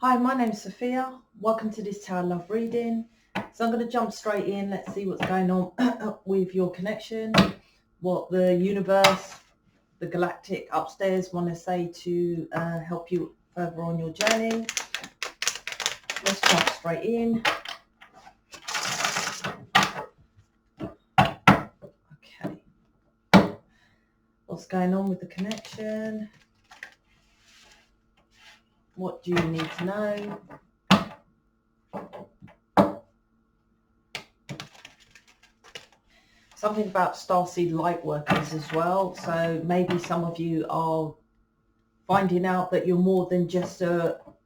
Hi, my name's Sophia. Welcome to this Tarot Love reading. So I'm going to jump straight in. Let's see what's going on with your connection, what the universe, the galactic upstairs want to say to help you further on your journey. Let's jump straight in. Okay. What's going on with the connection? What do you need to know? Something about starseed lightworkers as well. So maybe some of you are finding out that you're more than just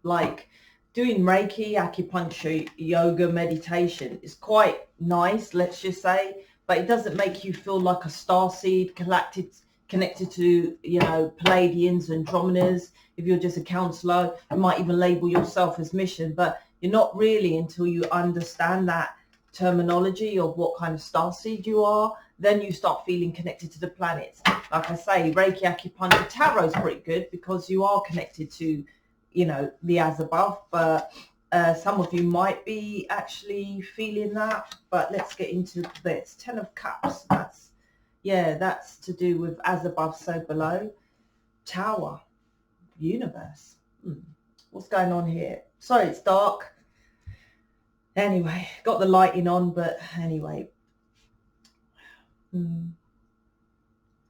like doing Reiki, acupuncture, yoga, meditation. Is quite nice, let's just say, but it doesn't make you feel like a starseed connected to, you know, Palladians and Andromedas. If you're just a counselor, you might even label yourself as mission, but you're not really until you understand that terminology of what kind of starseed you are. Then you start feeling connected to the planets. Like I say, Reiki, acupuncture, tarot is pretty good because you are connected to, you know, the as above. But some of you might be actually feeling that. But let's get into this. 10 of Cups. That's to do with as above, so below. Tower, universe. What's going on here? Sorry, it's dark. Anyway, got the lighting on, but anyway.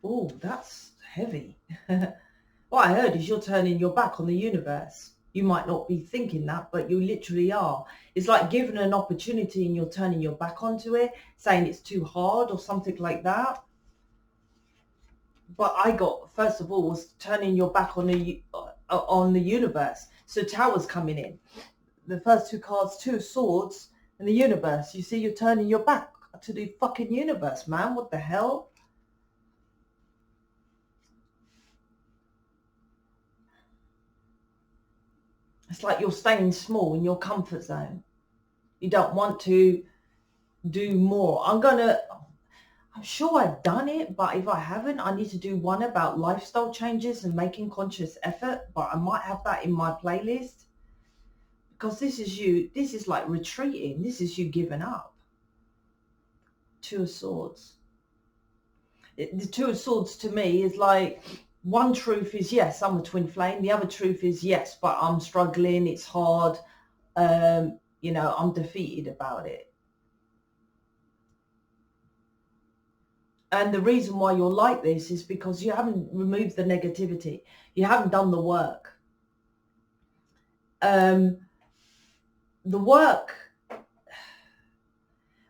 Oh, that's heavy. What I heard is you're turning your back on the universe. You might not be thinking that, but you literally are. It's like given an opportunity and you're turning your back onto it, saying it's too hard or something like that. But I got, first of all, was turning your back on the universe. So Tower's coming in. The first two cards, Two of Swords and the universe. You see, you're turning your back to the fucking universe, man. What the hell? It's like you're staying small in your comfort zone. You don't want to do more. I'm sure I've done it, but if I haven't, I need to do one about lifestyle changes and making conscious effort, but I might have that in my playlist. Because this is like retreating. This is you giving up. Two of Swords. The Two of Swords to me is like, one truth is, yes, I'm a twin flame. The other truth is, yes, but I'm struggling. It's hard. You know, I'm defeated about it. And the reason why you're like this is because you haven't removed the negativity. You haven't done the work. The work,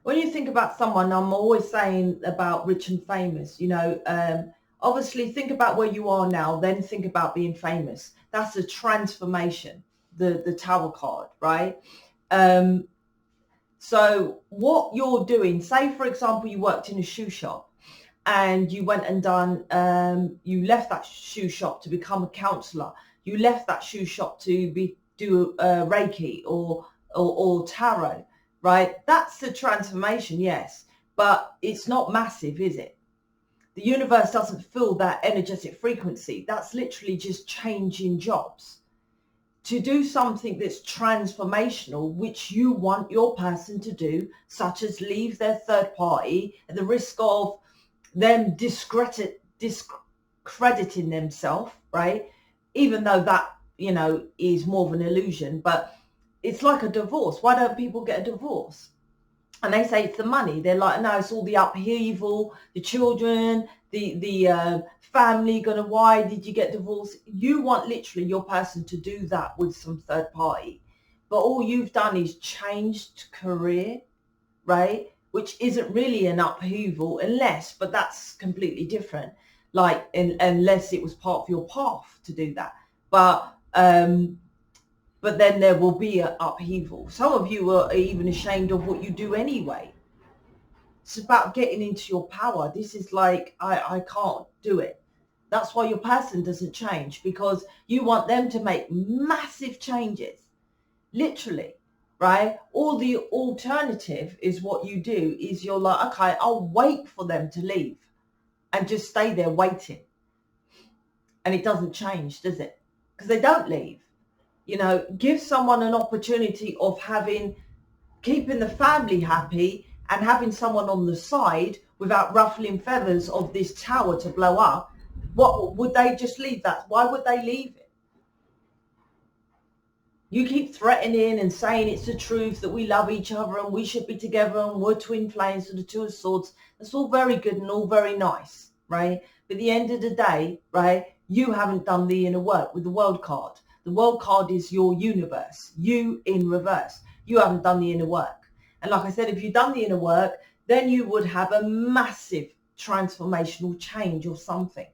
when you think about someone, I'm always saying about rich and famous, you know, obviously think about where you are now, then think about being famous. That's a transformation, the Tower card, right? So what you're doing, say, for example, you worked in a shoe shop and you went and done, you left that shoe shop to become a counselor. You left that shoe shop to do Reiki or tarot, right? That's the transformation, yes, but it's not massive, is it? The universe doesn't feel that energetic frequency. That's literally just changing jobs. To do something that's transformational, which you want your person to do, such as leave their third party at the risk of them discrediting themselves, right? Even though that, you know, is more of an illusion, but it's like a divorce. Why don't people get a divorce? And they say it's the money. They're like, no, it's all the upheaval, the children, the family gonna, why did you get divorced? You want literally your person to do that with some third party. But all you've done is changed career, right? Which isn't really an upheaval but that's completely different. Like, unless it was part of your path to do that. But then there will be an upheaval. Some of you are even ashamed of what you do anyway. It's about getting into your power. This is like, I can't do it. That's why your person doesn't change, because you want them to make massive changes, literally, right? Or the alternative is what you do is you're like, okay, I'll wait for them to leave and just stay there waiting. And it doesn't change, does it? Because they don't leave. You know, give someone an opportunity of keeping the family happy and having someone on the side without ruffling feathers of this tower to blow up. What would they just leave that? Why would they leave it? You keep threatening and saying it's the truth that we love each other and we should be together and we're twin flames of the two of swords. That's all very good and all very nice, right? But at the end of the day, right, you haven't done the inner work with the world card. The world card is your universe, you in reverse. You haven't done the inner work. And like I said, if you've done the inner work, then you would have a massive transformational change or something.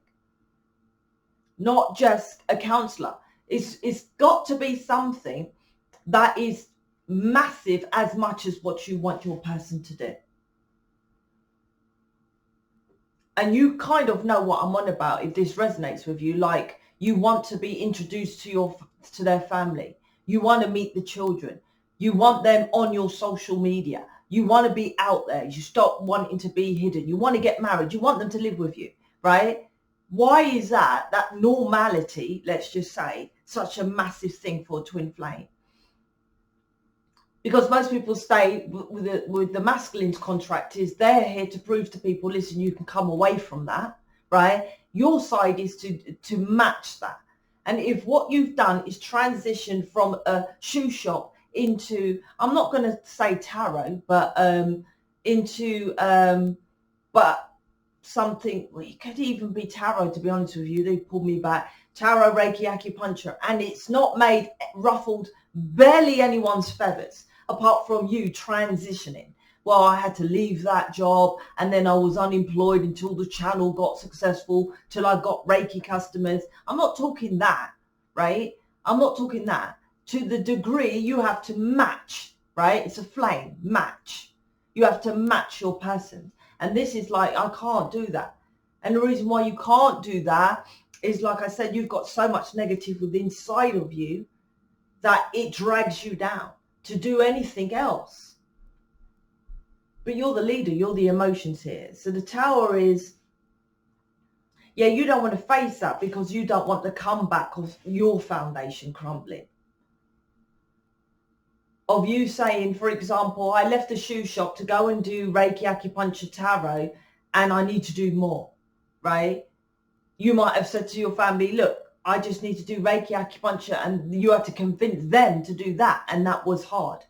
Not just a counselor. It's got to be something that is massive as much as what you want your person to do. And you kind of know what I'm on about if this resonates with you. Like, you want to be introduced to their family. You want to meet the children. You want them on your social media. You want to be out there. You stop wanting to be hidden. You want to get married. You want them to live with you, right? Why is that normality, let's just say, such a massive thing for a twin flame? Because most people stay with the masculine's contract is they're here to prove to people, listen, you can come away from that, right? Your side is to match that. And if what you've done is transition from a shoe shop into, I'm not going to say tarot, but but something, well, it could even be tarot, to be honest with you. They pulled me back. Tarot, Reiki, acupuncture, and it's not ruffled barely anyone's feathers apart from you transitioning. Well, I had to leave that job and then I was unemployed until the channel got successful, till I got Reiki customers. I'm not talking that, right? I'm not talking that. To the degree you have to match, right? It's a flame, match. You have to match your person. And this is like, I can't do that. And the reason why you can't do that is, like I said, you've got so much negative within inside of you that it drags you down to do anything else. But you're the leader, you're the emotions here. So the tower is, yeah, you don't want to face that because you don't want the comeback of your foundation crumbling. Of you saying, for example, I left the shoe shop to go and do Reiki, acupuncture, tarot, and I need to do more, right? You might have said to your family, look, I just need to do Reiki, acupuncture, and you had to convince them to do that, and that was hard.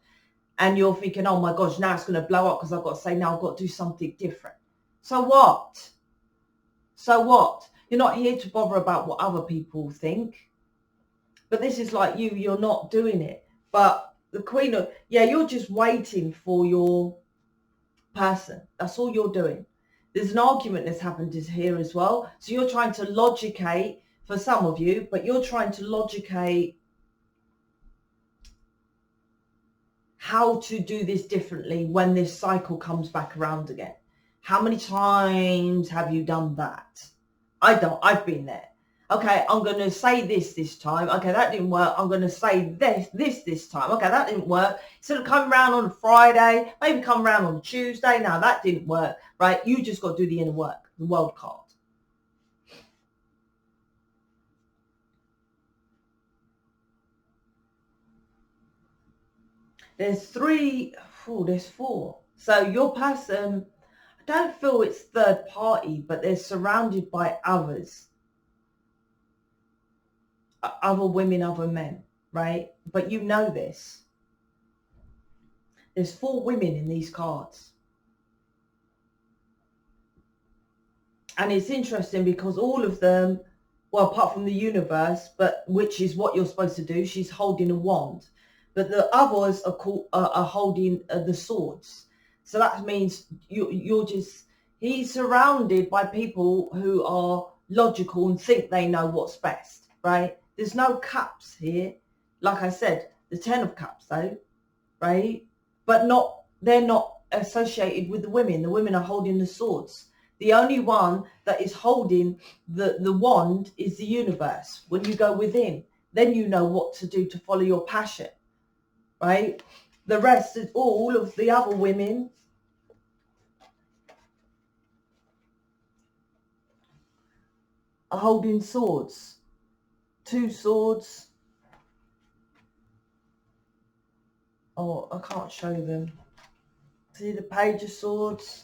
And you're thinking, oh my gosh, now it's going to blow up because I've got to say, now I've got to do something different. So what? So what? You're not here to bother about what other people think. But this is like you're not doing it. But the Queen of, yeah, you're just waiting for your person. That's all you're doing. There's an argument that's happened here as well. So you're trying to logicate, for some of you, but you're trying to logicate how to do this differently when this cycle comes back around again. How many times have you done that? I've been there. Okay, I'm going to say this time. Okay, that didn't work. I'm going to say this time. Okay, that didn't work. Instead of coming around on a Friday, maybe come around on a Tuesday. Now that didn't work, right? You just got to do the inner work, the world card. There's there's four. So your person, I don't feel it's third party, but they're surrounded by others. Other women, other men, right? But you know this. There's 4 women in these cards. And it's interesting because all of them, well, apart from the universe, but which is what you're supposed to do, she's holding a wand. But the others are holding the swords. So that means he's surrounded by people who are logical and think they know what's best, right? There's no cups here. Like I said, the 10 of cups though, right? But they're not associated with the women. The women are holding the swords. The only one that is holding the wand is the universe. When you go within, then you know what to do to follow your passion, right? The rest is all of the other women are holding swords. 2 swords, Oh, I can't show them. See the Page of Swords,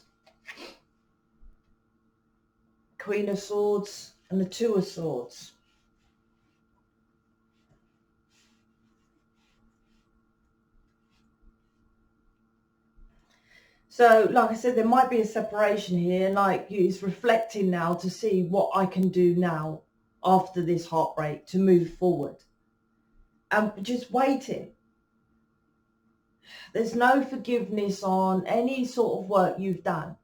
Queen of Swords, and the Two of Swords. So, like I said, there might be a separation here. Like, it's reflecting now to see what I can do now after this heartbreak to move forward. And just waiting. There's no forgiveness on any sort of work you've done.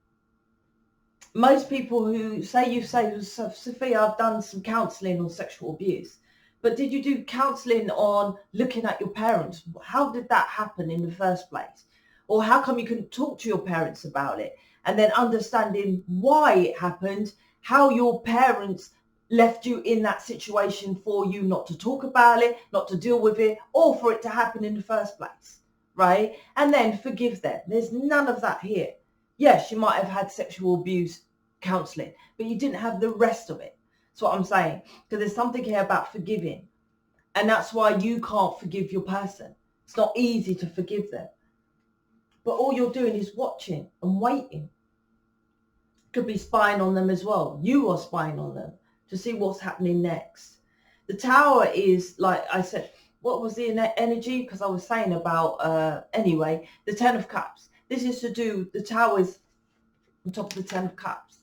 Most people who say, Sophia, I've done some counselling on sexual abuse. But did you do counselling on looking at your parents? How did that happen in the first place? Or how come you couldn't talk to your parents about it? And then understanding why it happened, how your parents left you in that situation for you not to talk about it, not to deal with it, or for it to happen in the first place, right? And then forgive them. There's none of that here. Yes, you might have had sexual abuse counselling, but you didn't have the rest of it. That's what I'm saying. Because there's something here about forgiving. And that's why you can't forgive your person. It's not easy to forgive them. But all you're doing is watching and waiting. Could be spying on them as well. You are spying on them to see what's happening next. The Tower is, like I said, what was the energy? Because I was saying about, anyway, the Ten of Cups. This is to do, the Tower is on top of the Ten of Cups.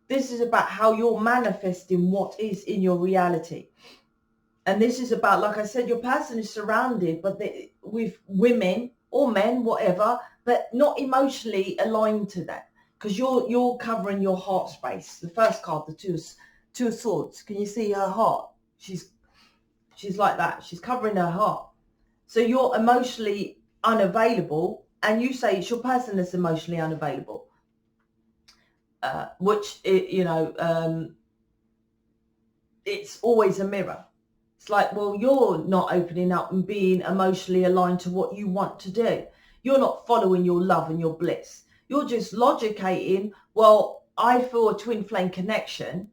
This is about how you're manifesting what is in your reality. And this is about, like I said, your person is surrounded with women or men, whatever, but not emotionally aligned to that. Because you're covering your heart space. The first card, the two of Swords. Can you see her heart? She's like that. She's covering her heart. So you're emotionally unavailable, and you say it's your person that's emotionally unavailable. It's always a mirror. It's like, well, you're not opening up and being emotionally aligned to what you want to do. You're not following your love and your bliss. You're just logicating, well, I feel a twin flame connection.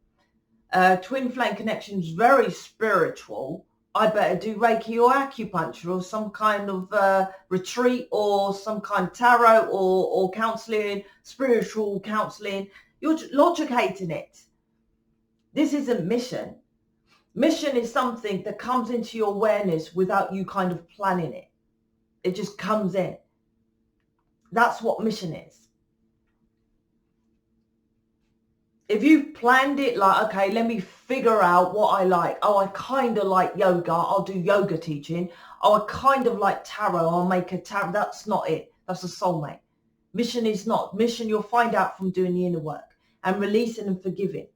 Twin flame connection is very spiritual. I better do Reiki or acupuncture or some kind of retreat or some kind of tarot or counselling, spiritual counselling. You're logicating it. This isn't mission. Mission is something that comes into your awareness without you kind of planning it. It just comes in. That's what mission is. If you've planned it like, okay, let me figure out what I like. Oh, I kind of like yoga. I'll do yoga teaching. Oh, I kind of like tarot. I'll make a tarot. That's not it. That's a soulmate. Mission is not. Mission you'll find out from doing the inner work and releasing and forgiving.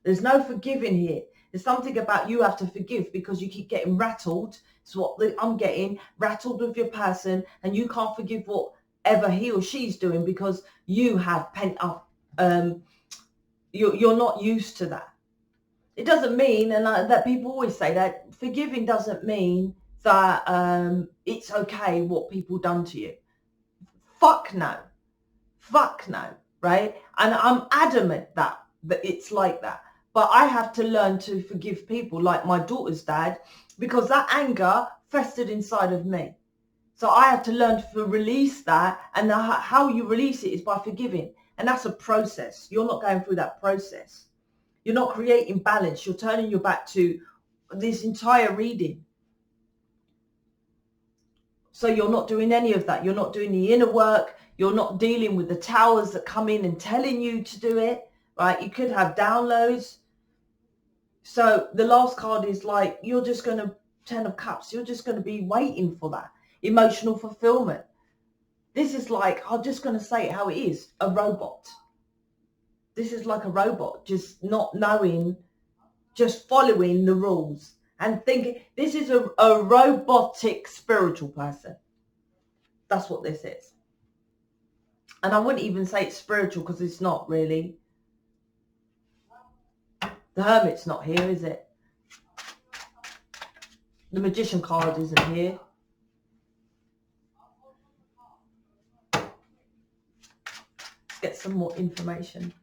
There's no forgiving here. There's something about you have to forgive because you keep getting rattled. It's what I'm getting, rattled with your person, and you can't forgive whatever he or she's doing because you have pent up. You're not used to that. It doesn't mean, and that people always say that, forgiving doesn't mean that it's okay what people done to you. Fuck no. Fuck no, right? And I'm adamant that it's like that. But I have to learn to forgive people like my daughter's dad because that anger festered inside of me. So I have to learn to release that, and how you release it is by forgiving. And that's a process. You're not going through that process. You're not creating balance. You're turning your back to this entire reading. So you're not doing any of that. You're not doing the inner work. You're not dealing with the towers that come in and telling you to do it, right? You could have downloads. So the last card is like, you're just going to, Ten of Cups, you're just going to be waiting for that emotional fulfillment. This is like, I'm just going to say it how it is, a robot. This is like a robot, just not knowing, just following the rules and thinking. This is a robotic spiritual person. That's what this is. And I wouldn't even say it's spiritual because it's not really. The Hermit's not here, is it? The Magician card isn't here. Let's get some more information.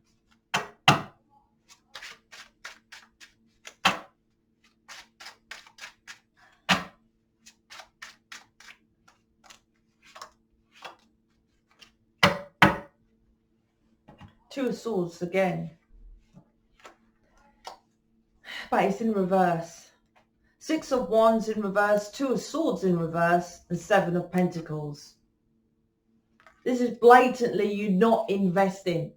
Two of Swords again. But it's in reverse. Six of Wands in reverse, Two of Swords in reverse, and Seven of Pentacles. This is blatantly you not investing.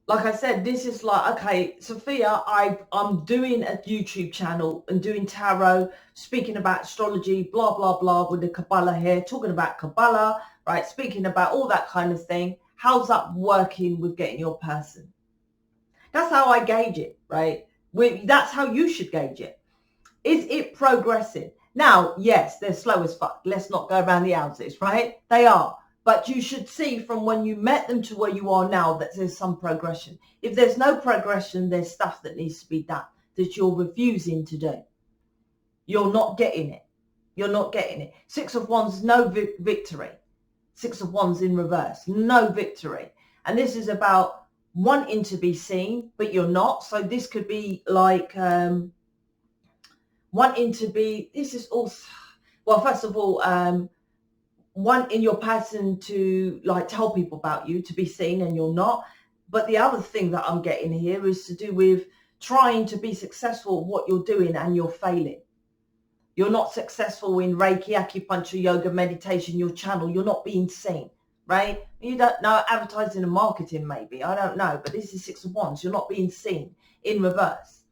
Like I said, this is like, okay, Sophia, I'm doing a YouTube channel and doing tarot, speaking about astrology, blah, blah, blah, with the Kabbalah here, talking about Kabbalah, right, speaking about all that kind of thing. How's that working with getting your person? That's how I gauge it, right? That's how you should gauge it. Is it progressing? Now, yes, they're slow as fuck. Let's not go around the houses, right? They are. But you should see from when you met them to where you are now that there's some progression. If there's no progression, there's stuff that needs to be done that you're refusing to do. You're not getting it. You're not getting it. Six of Wands, no victory. Six of Wands in reverse, no victory. And this is about wanting to be seen, but you're not. So this could be like wanting to be, this is also, well, first of all, wanting your person to like tell people about you, to be seen, and you're not. But the other thing that I'm getting here is to do with trying to be successful at what you're doing and you're failing. You're not successful in Reiki, acupuncture, yoga, meditation, your channel. You're not being seen, right? You don't know, advertising and marketing maybe. I don't know. But this is Six of Wands. You're not being seen in reverse.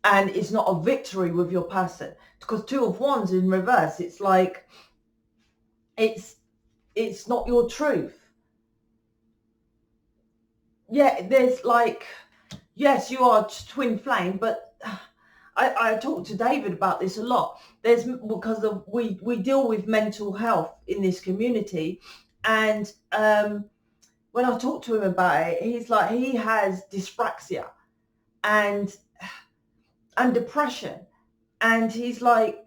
And it's not a victory with your person. Because Two of Wands in reverse, it's like, it's not your truth. Yeah, there's like, yes, you are twin flame, but I talk to David about this a lot. There's because we deal with mental health in this community, and when I talk to him about it, he's like, he has dyspraxia and depression, and he's like,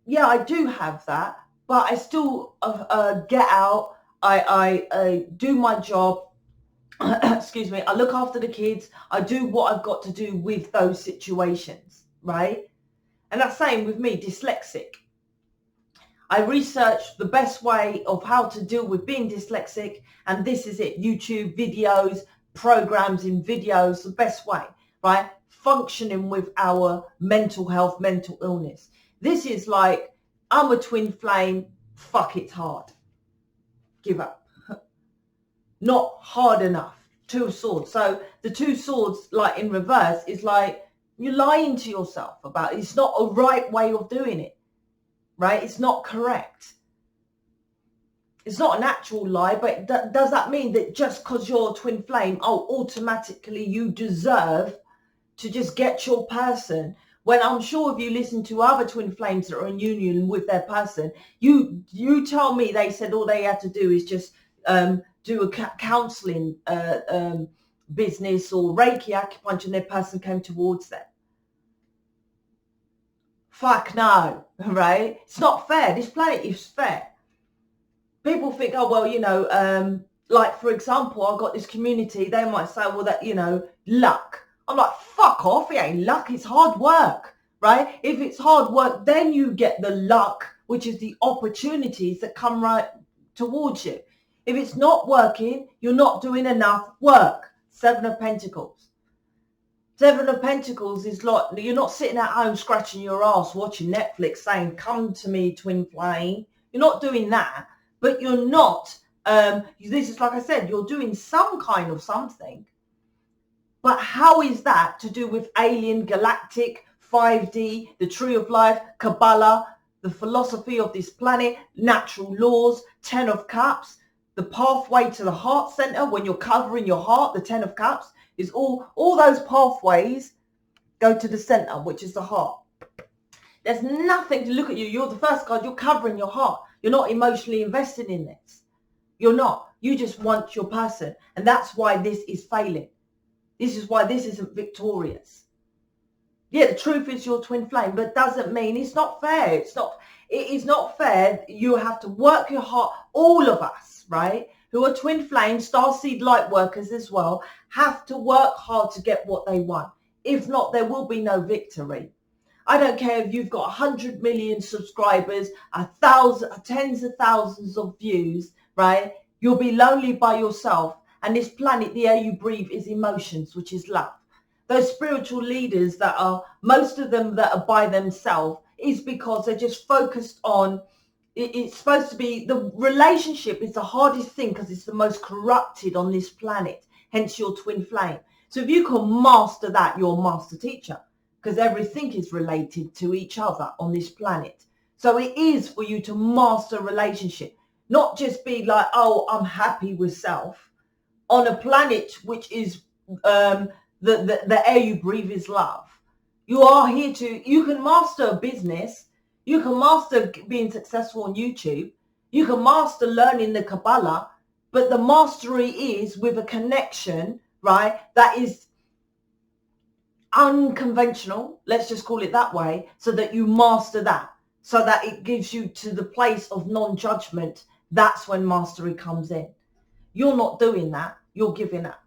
yeah, I do have that, but I still get out. I do my job. Excuse me. I look after the kids. I do what I've got to do with those situations, right? And that's same with me, dyslexic. I researched the best way of how to deal with being dyslexic, and this is it. YouTube videos, programs in videos, the best way, right? Functioning with our mental health, mental illness. This is like, I'm a twin flame, fuck, it's hard. Give up. Not hard enough. Two of Swords. So the Two Swords, like in reverse, is like you're lying to yourself about it. It's not a right way of doing it, right? It's not correct. It's not an actual lie, but does that mean that just because you're a twin flame, oh, automatically you deserve to just get your person? When I'm sure if you listen to other twin flames that are in union with their person, you tell me they said all they had to do is just do a counseling business or Reiki acupuncture, and their person came towards them. Fuck no, right? It's not fair. This planet is fair. People think, oh, well, you know, like, for example, I've got this community. They might say, well, that, you know, luck. I'm like, fuck off. It ain't luck. It's hard work, right? If it's hard work, then you get the luck, which is the opportunities that come right towards you. If it's not working, you're not doing enough work. Seven of Pentacles. Seven of Pentacles is like, you're not sitting at home scratching your ass watching Netflix saying, come to me, twin flame. You're not doing that, but you're not, this is like I said, you're doing some kind of something. But how is that to do with alien, galactic, 5D, the tree of life, Kabbalah, the philosophy of this planet, natural laws, 10 of Cups, the pathway to the heart center when you're covering your heart, the 10 of Cups, is all those pathways go to the center, which is the heart. There's nothing to look at you. You're the first card. You're covering your heart. You're not emotionally invested in this. You're not. You just want your person. And that's why this is failing. This is why this isn't victorious. Yeah, the truth is you're twin flame, but doesn't mean it's not fair. It is not fair. You have to work your heart. All of us, right, who are twin flame, starseed light workers as well, have to work hard to get what they want. If not, there will be no victory. I don't care if you've got 100 million subscribers, 1,000, tens of thousands of views, right? You'll be lonely by yourself. And this planet, the air you breathe, is emotions, which is love. Those spiritual leaders that are, most of them that are by themselves, is because they're just focused on, it's supposed to be, the relationship is the hardest thing because it's the most corrupted on this planet, hence your twin flame. So if you can master that, you're a master teacher, because everything is related to each other on this planet. So it is for you to master a relationship, not just be like, oh, I'm happy with self, on a planet which is the air you breathe is love. You are here to, you can master a business, you can master being successful on YouTube, you can master learning the Kabbalah, but the mastery is with a connection, right, that is unconventional, let's just call it that way, so that you master that, so that it gives you to the place of non-judgment. That's when mastery comes in. You're not doing that, you're giving up.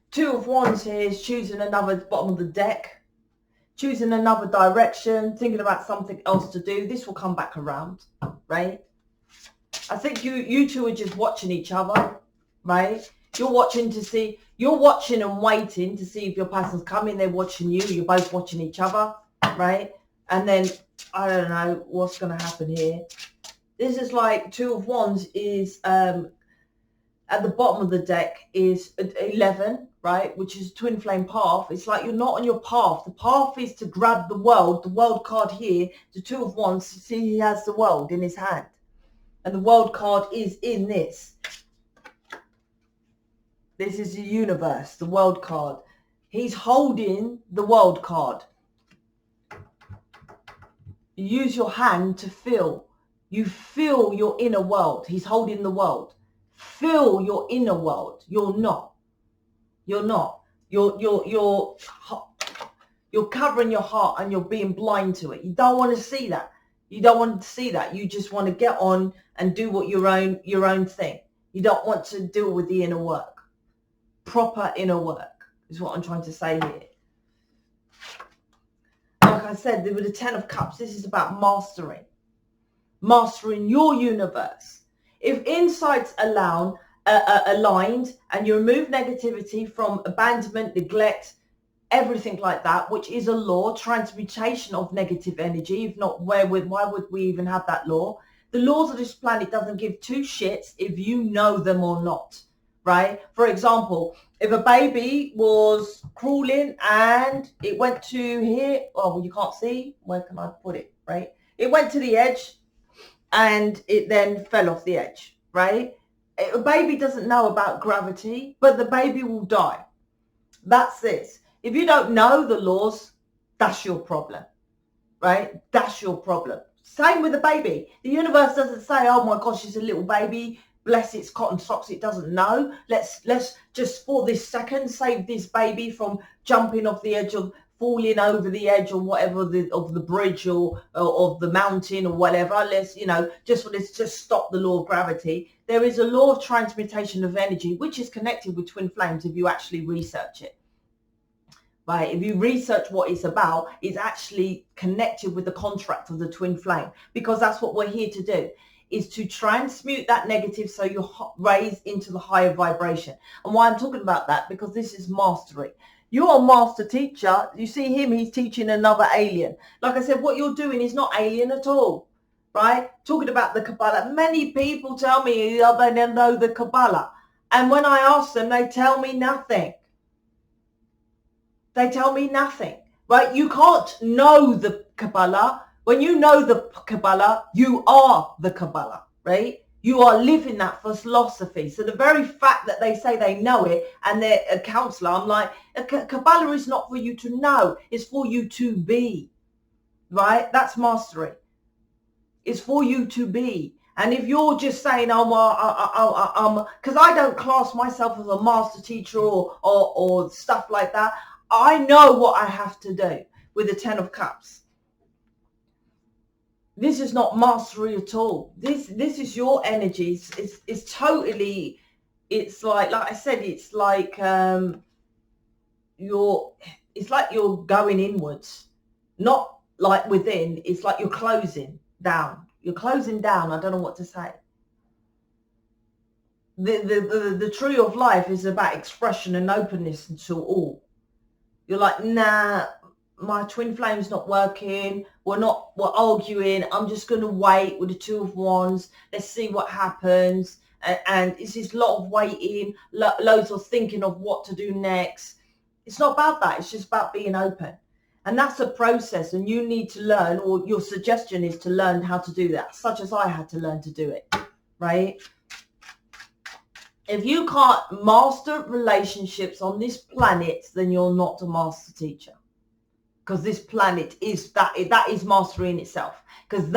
Two of Wands here is choosing another, bottom of the deck, choosing another direction, thinking about something else to do. This will come back around, right? I think you two are just watching each other, right? You're watching to see, you're watching and waiting to see if your person's coming. They're watching you. You're both watching each other, right? And then, I don't know what's going to happen here. This is like Two of Wands is, at the bottom of the deck is 11, right? Which is twin flame path. It's like you're not on your path. The path is to grab the world card here. The Two of Wands, see, he has the world in his hand. And the world card is in this. This is the universe, the world card. He's holding the world card. You use your hand to feel. You feel your inner world. He's holding the world. Feel your inner world. You're not. You're not. You're covering your heart and you're being blind to it. You don't want to see that. You don't want to see that. You just want to get on and do what your own thing. You don't want to deal with the inner work. Proper inner work is what I'm trying to say here. Like I said, with the Ten of Cups, this is about mastering your universe. If insights aligned and you remove negativity from abandonment, neglect, everything like that, which is a law, transmutation of negative energy. If not, why would we even have that law? The laws of this planet doesn't give two shits if you know them or not, right? For example, if a baby was crawling and it went to here, oh, well, you can't see, where can I put it, right? It went to the edge and it then fell off the edge, right? A baby doesn't know about gravity, but the baby will die. That's this. If you don't know the laws, that's your problem, right? That's your problem. Same with the baby. The universe doesn't say, oh my gosh, she's a little baby, bless its cotton socks. It doesn't know. Let's just for this second save this baby from jumping off the edge of, falling over the edge or whatever of the bridge or of the mountain or whatever. Let's just stop the law of gravity. There is a law of transmutation of energy, which is connected with twin flames if you actually research it. Right, if you research what it's about, it's actually connected with the contract of the twin flame, because that's what we're here to do, is to transmute that negative so you're raised into the higher vibration. And why I'm talking about that, because this is mastery. You're a master teacher. You see him, he's teaching another alien. Like I said, what you're doing is not alien at all, right? Talking about the Kabbalah. Many people tell me they know the Kabbalah. And when I ask them, they tell me nothing. They tell me nothing, right? You can't know the Kabbalah. When you know the Kabbalah, you are the Kabbalah, right? You are living that philosophy. So the very fact that they say they know it and they're a counselor, I'm like, Kabbalah is not for you to know. It's for you to be, right? That's mastery. It's for you to be. And if you're just saying, because I don't class myself as a master teacher or stuff like that. I know what I have to do with the Ten of Cups. This is not mastery at all. This is your energies. It's totally, it's like I said, it's like it's like you're going inwards, not like within. It's like you're closing down. You're closing down. I don't know what to say. the tree of life is about expression and openness to all. You're like, nah, my twin flame's not working. We're arguing. I'm just going to wait with the Two of Wands. Let's see what happens. And it's just a lot of waiting, loads of thinking of what to do next. It's not about that. It's just about being open. And that's a process, and you need to learn, or your suggestion is to learn how to do that, such as I had to learn to do it, right? If you can't master relationships on this planet, then you're not a master teacher. Because this planet is that is mastery in itself. Because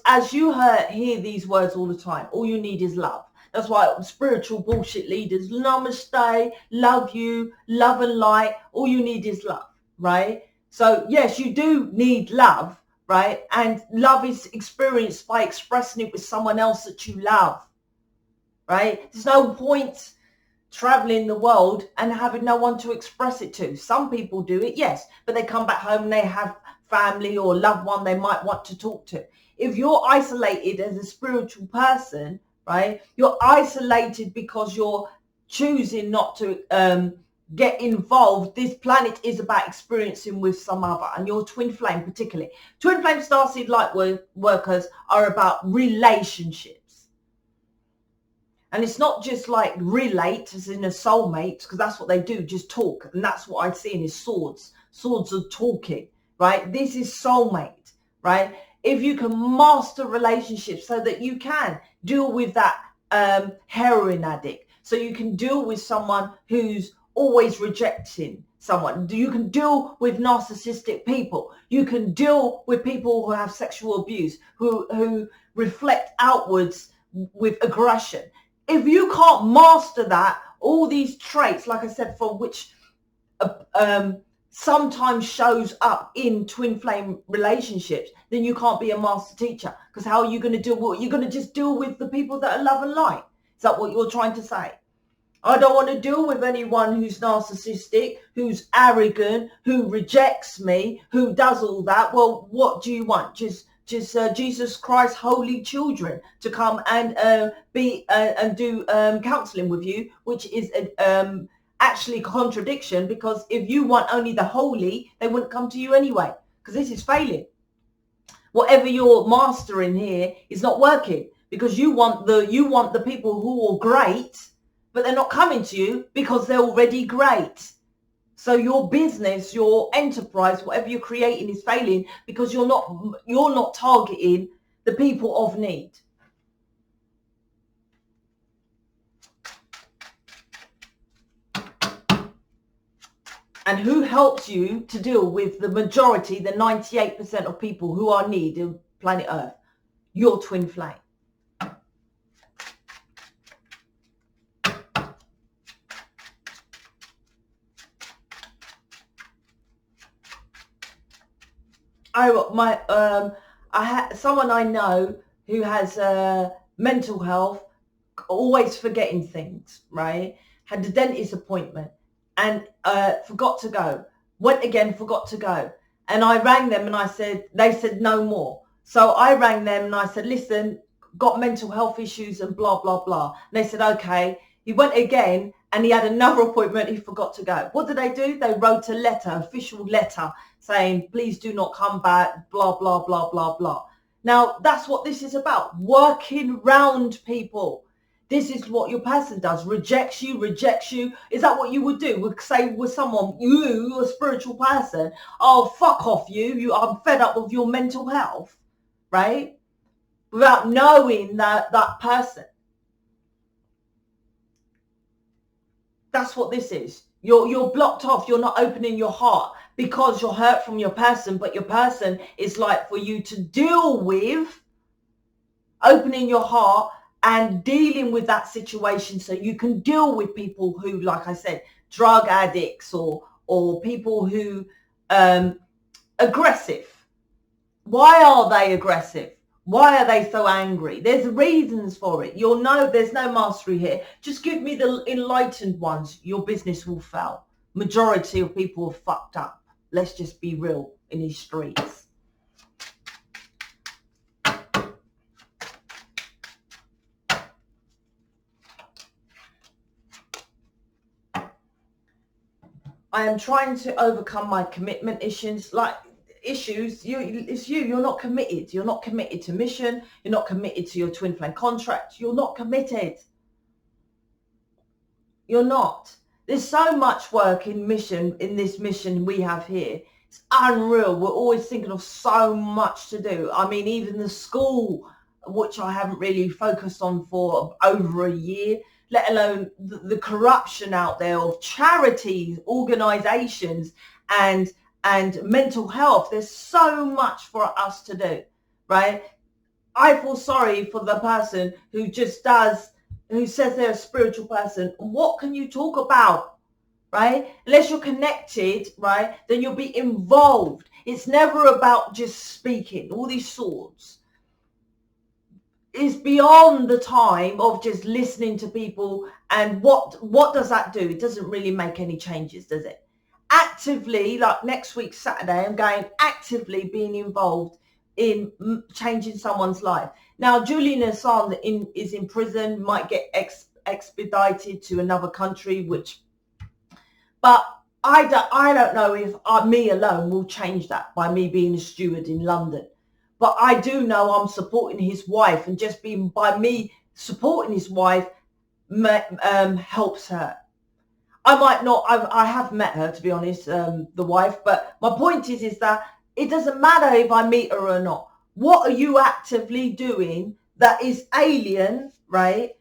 as you hear these words all the time, all you need is love. That's why spiritual bullshit leaders, namaste, love you, love and light. All you need is love, right? So yes, you do need love, right? And love is experienced by expressing it with someone else that you love, right? There's no point traveling the world and having no one to express it to. Some people do it, yes, but they come back home and they have family or loved one they might want to talk to. If you're isolated as a spiritual person, right, you're isolated because you're choosing not to get involved. This planet is about experiencing with some other, and your twin flame particularly. Twin flame starseed light workers are about relationships. And it's not just like relate as in a soulmate, because that's what they do, just talk. And that's what I see in his swords. Swords are talking, right? This is soulmate, right? If you can master relationships so that you can deal with that heroin addict, so you can deal with someone who's always rejecting someone. You can deal with narcissistic people. You can deal with people who have sexual abuse, who reflect outwards with aggression. If you can't master that, all these traits, like I said, from which sometimes shows up in twin flame relationships, then you can't be a master teacher. Because how are you going to deal with? You're going to just deal with the people that are love and light. Is that what you're trying to say? I don't want to deal with anyone who's narcissistic, who's arrogant, who rejects me, who does all that. Well, what do you want? Just Jesus Christ, holy children to come and do counseling with you, which is actually contradiction, because if you want only the holy, they wouldn't come to you anyway, because this is failing. Whatever you're mastering here is not working, because you want the people who are great, but they're not coming to you because they're already great. So your business, your enterprise, whatever you're creating is failing because you're not targeting the people of need. And who helps you to deal with the majority, the 98% of people who are need on planet Earth? Your twin flame. Someone I know who has mental health, always forgetting things, right? Had a dentist appointment and forgot to go. Went again, forgot to go. And I rang them and they said no more. So I rang them and I said, listen, got mental health issues and blah, blah, blah. And they said, okay. He went again and he had another appointment. He forgot to go. What did they do? They wrote a letter, official letter, saying, please do not come back, blah, blah, blah, blah, blah. Now, that's what this is about, working round people. This is what your person does, rejects you. Is that what you would do? Would say with someone, you, a spiritual person, oh, fuck off you, I'm fed up with your mental health, right? Without knowing that person. That's what this is. You're blocked off. You're not opening your heart because you're hurt from your person, but your person is like for you to deal with, opening your heart and dealing with that situation so you can deal with people who, like I said, drug addicts or people who aggressive. Why are they aggressive? Why are they so angry? There's reasons for it. You'll know there's no mastery here. Just give me the enlightened ones. Your business will fail. Majority of people are fucked up. Let's just be real in these streets. I am trying to overcome my commitment issues. You're not committed. You're not committed to mission. You're not committed to your twin flame contract. You're not committed. You're not. There's so much work in this mission we have here. It's unreal. We're always thinking of so much to do. I mean, even the school, which I haven't really focused on for over a year, let alone the corruption out there of charities, organizations, and mental health. There's so much for us to do, right? I feel sorry for the person who says they're a spiritual person. What can you talk about, right? Unless you're connected, right, then you'll be involved. It's never about just speaking. All these swords is beyond the time of just listening to people. And what does that do? It doesn't really make any changes, does it? Actively, like next week Saturday, I'm going actively being involved in changing someone's life. Now, Julian Assange is in prison, might get expedited to another country, but I don't know if me alone will change that by me being a steward in London. But I do know I'm supporting his wife, and just by me supporting his wife helps her. I might not, I have met her, to be honest, the wife, but my point is that it doesn't matter if I meet her or not. What are you actively doing that is alien, right?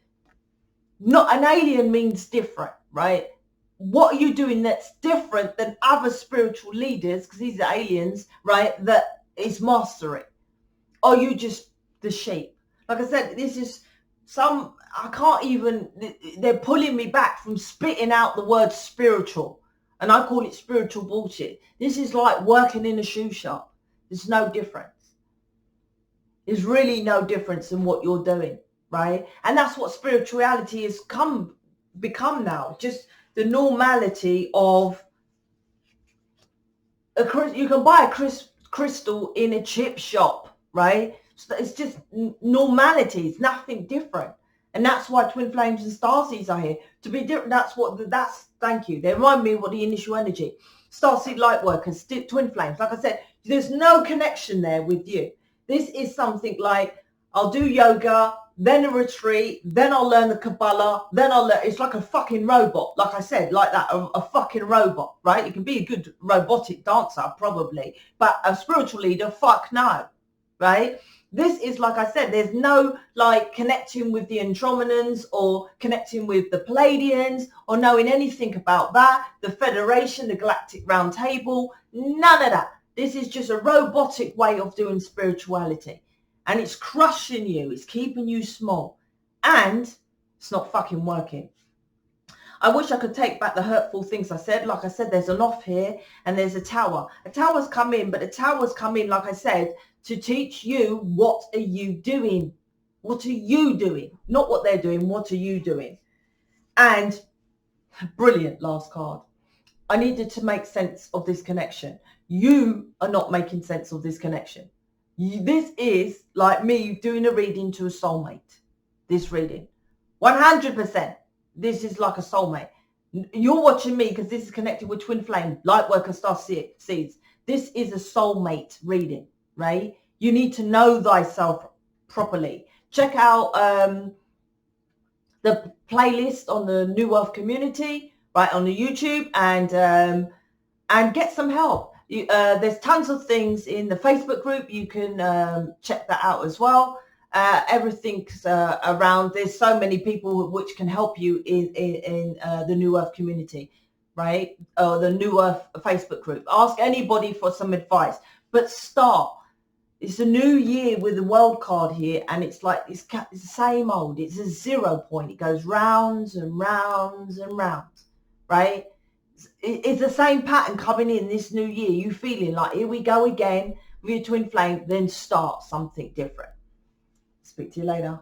Not an alien means different, right? What are you doing that's different than other spiritual leaders, because these are aliens, right, that is mastering? Or you just the sheep? Like I said, this is I can't even, they're pulling me back from spitting out the word spiritual. And I call it spiritual bullshit. This is like working in a shoe shop. There's no difference. There's really no difference in what you're doing, right? And that's what spirituality has become now. Just the normality of you can buy a crystal in a chip shop, right? So it's just normality. It's nothing different. And that's why twin flames and starseeds are here to be different. Thank you. They remind me of what the initial energy. Starseed lightworkers, twin flames. Like I said, there's no connection there with you. This is something like I'll do yoga, then a retreat, then I'll learn the Kabbalah, then I'll learn. It's like a fucking robot. Like I said, like that, a fucking robot, right? You can be a good robotic dancer, probably, but a spiritual leader, fuck no, right? This is, like I said, there's no like connecting with the Andromedans or connecting with the Palladians or knowing anything about that, the Federation, the Galactic Round Table, none of that. This is just a robotic way of doing spirituality. And it's crushing you. It's keeping you small. And it's not fucking working. I wish I could take back the hurtful things I said. Like I said, there's an off here and there's a tower. A tower's come in, but the tower's come in, like I said, to teach you what are you doing? What are you doing? Not what they're doing. What are you doing? And brilliant last card. I needed to make sense of this connection. You are not making sense of this connection. This is like me doing a reading to a soulmate. This reading. 100%. This is like a soulmate. You're watching me because this is connected with twin flame, lightworkers, starseeds. This is a soulmate reading, right? You need to know thyself properly. Check out the playlist on the New Earth community, right, on the YouTube, and get some help. There's tons of things in the Facebook group. You can check that out as well. Everything's around. There's so many people which can help you in the New Earth community, right? Or the New Earth Facebook group. Ask anybody for some advice, but start. It's a new year with the world card here, and it's like it's the same old. It's a 0 point. It goes rounds and rounds and rounds, right? It's the same pattern coming in this new year. You feeling like, here we go again with your twin flame, then start something different. Speak to you later.